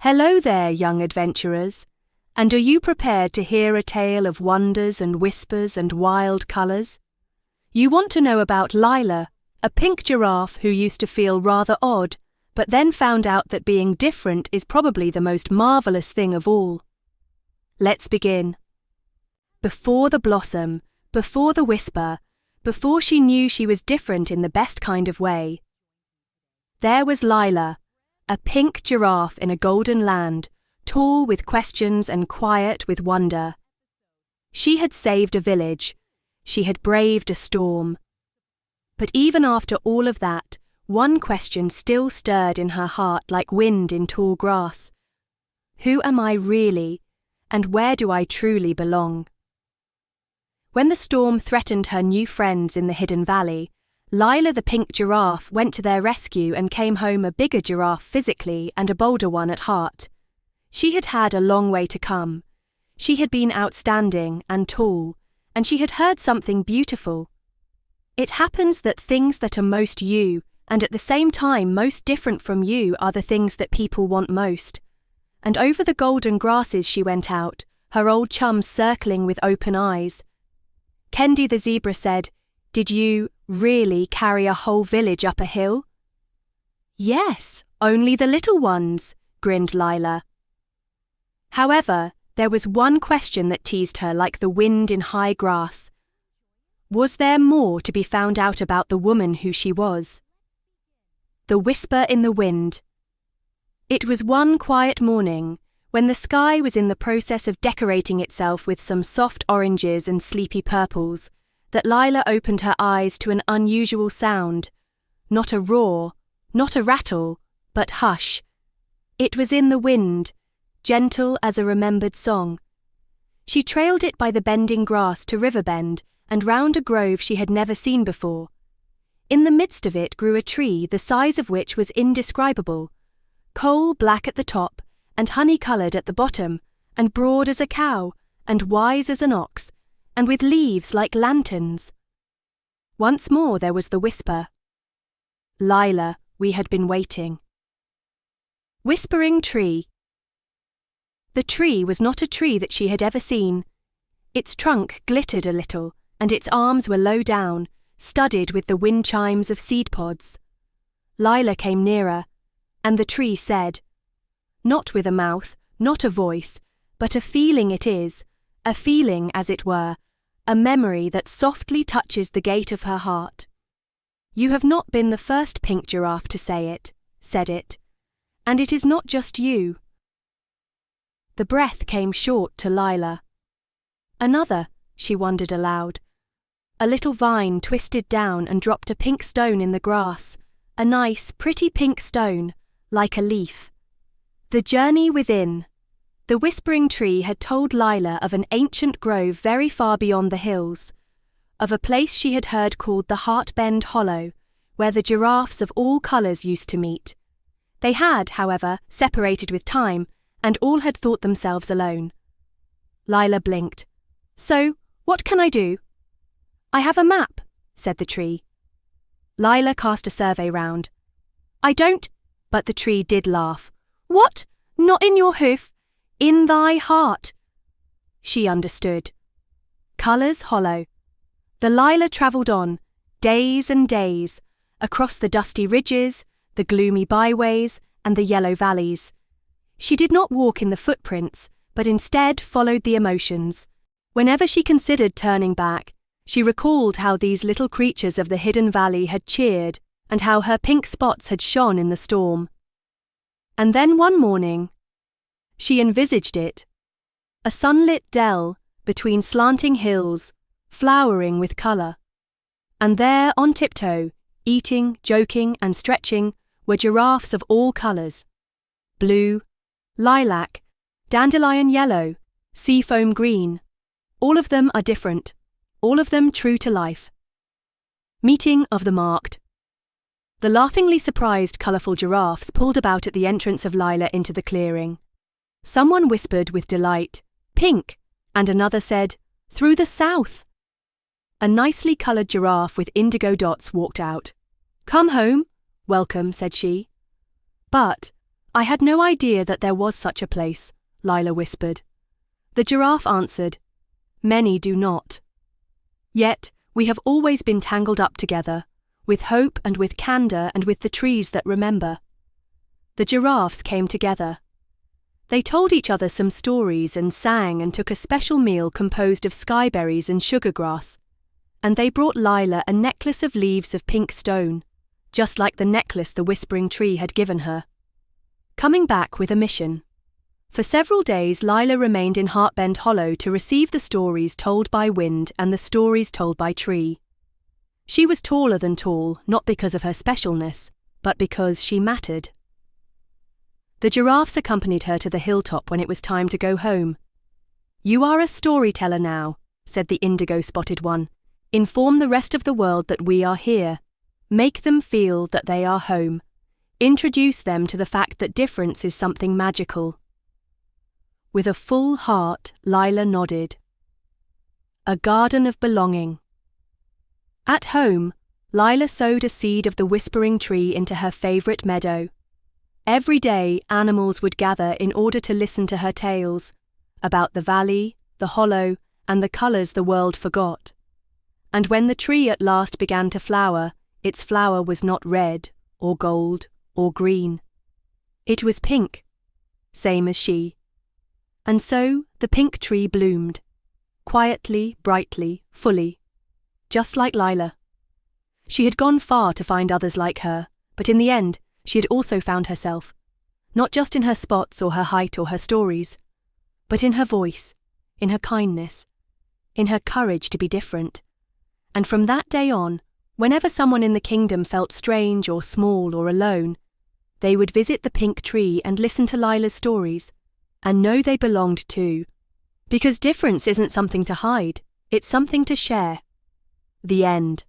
Hello there, young adventurers, and are you prepared to hear a tale of wonders and whispers and wild colours? You want to know about Lila, a pink giraffe who used to feel rather odd, but then found out that being different is probably the most marvellous thing of all. Let's begin. Before the blossom, before the whisper, before she knew she was different in the best kind of way, there was Lila, a pink giraffe in a golden land, tall with questions and quiet with wonder. She had saved a village. She had braved a storm. But even after all of that, one question still stirred in her heart like wind in tall grass. Who am I really, and where do I truly belong? When the storm threatened her new friends in the hidden valley, Lila the pink giraffe went to their rescue and came home a bigger giraffe physically and a bolder one at heart. She had had a long way to come. She had been outstanding and tall, and she had heard something beautiful. It happens that things that are most you, and at the same time most different from you, are the things that people want most. And over the golden grasses she went out, her old chums circling with open eyes. Kendi the zebra said, "Did you really carry a whole village up a hill?" "Yes, only the little ones," grinned Lila. However, there was one question that teased her like the wind in high grass. Was there more to be found out about the woman who she was? The whisper in the wind. It was one quiet morning, when the sky was in the process of decorating itself with some soft oranges and sleepy purples, that Lila opened her eyes to an unusual sound. Not a roar, not a rattle, but hush. It was in the wind, gentle as a remembered song. She trailed it by the bending grass to Riverbend and round a grove she had never seen before. In the midst of it grew a tree the size of which was indescribable, coal black at the top and honey-coloured at the bottom, and broad as a cow, and wise as an ox, and with leaves like lanterns. Once more there was the whisper. Lila, we had been waiting. Whispering Tree. The tree was not a tree that she had ever seen. Its trunk glittered a little, and its arms were low down, studded with the wind chimes of seed pods. Lila came nearer, and the tree said, not with a mouth, not a voice, but a feeling it is, a feeling, as it were, a memory that softly touches the gate of her heart. You have not been the first pink giraffe to say it, said it, and it is not just you. The breath came short to Lila. Another, she wondered aloud. A little vine twisted down and dropped a pink stone in the grass, a nice, pretty pink stone, like a leaf. The journey within. The whispering tree had told Lila of an ancient grove very far beyond the hills, of a place she had heard called the Heartbend Hollow, where the giraffes of all colours used to meet. They had, however, separated with time, and all had thought themselves alone. Lila blinked. So, what can I do? I have a map, said the tree. Lila cast a survey round. I don't, but the tree did laugh. What? Not in your hoof? In thy heart. She understood. Colours hollow. The Lila travelled on, days and days, across the dusty ridges, the gloomy byways, and the yellow valleys. She did not walk in the footprints, but instead followed the emotions. Whenever she considered turning back, she recalled how these little creatures of the hidden valley had cheered, and how her pink spots had shone in the storm. And then one morning, she envisaged it, a sunlit dell between slanting hills, flowering with colour. And there, on tiptoe, eating, joking, and stretching, were giraffes of all colours. Blue, lilac, dandelion yellow, seafoam green. All of them are different, all of them true to life. Meeting of the marked. The laughingly surprised colourful giraffes pulled about at the entrance of Lila into the clearing. Someone whispered with delight, "Pink," and another said, "Through the south." A nicely coloured giraffe with indigo dots walked out. "Come home." "Welcome," said she. But, I had no idea that there was such a place, Lila whispered. The giraffe answered, Many do not. Yet, we have always been tangled up together, with hope and with candor and with the trees that remember. The giraffes came together. They told each other some stories and sang and took a special meal composed of skyberries and sugar grass. And they brought Lila a necklace of leaves of pink stone, just like the necklace the whispering tree had given her. Coming back with a mission. For several days Lila remained in Heartbend Hollow to receive the stories told by wind and the stories told by tree. She was taller than tall, not because of her specialness, but because she mattered. The giraffes accompanied her to the hilltop when it was time to go home. You are a storyteller now, said the indigo-spotted one. Inform the rest of the world that we are here. Make them feel that they are home. Introduce them to the fact that difference is something magical. With a full heart, Lila nodded. A garden of belonging. At home, Lila sowed a seed of the whispering tree into her favorite meadow. Every day, animals would gather in order to listen to her tales about the valley, the hollow, and the colors the world forgot. And when the tree at last began to flower, its flower was not red, or gold, or green. It was pink, same as she. And so the pink tree bloomed, quietly, brightly, fully, just like Lila. She had gone far to find others like her, but in the end, she had also found herself, not just in her spots or her height or her stories, but in her voice, in her kindness, in her courage to be different. And from that day on, whenever someone in the kingdom felt strange or small or alone, they would visit the pink tree and listen to Lila's stories, and know they belonged too. Because difference isn't something to hide, it's something to share. The end.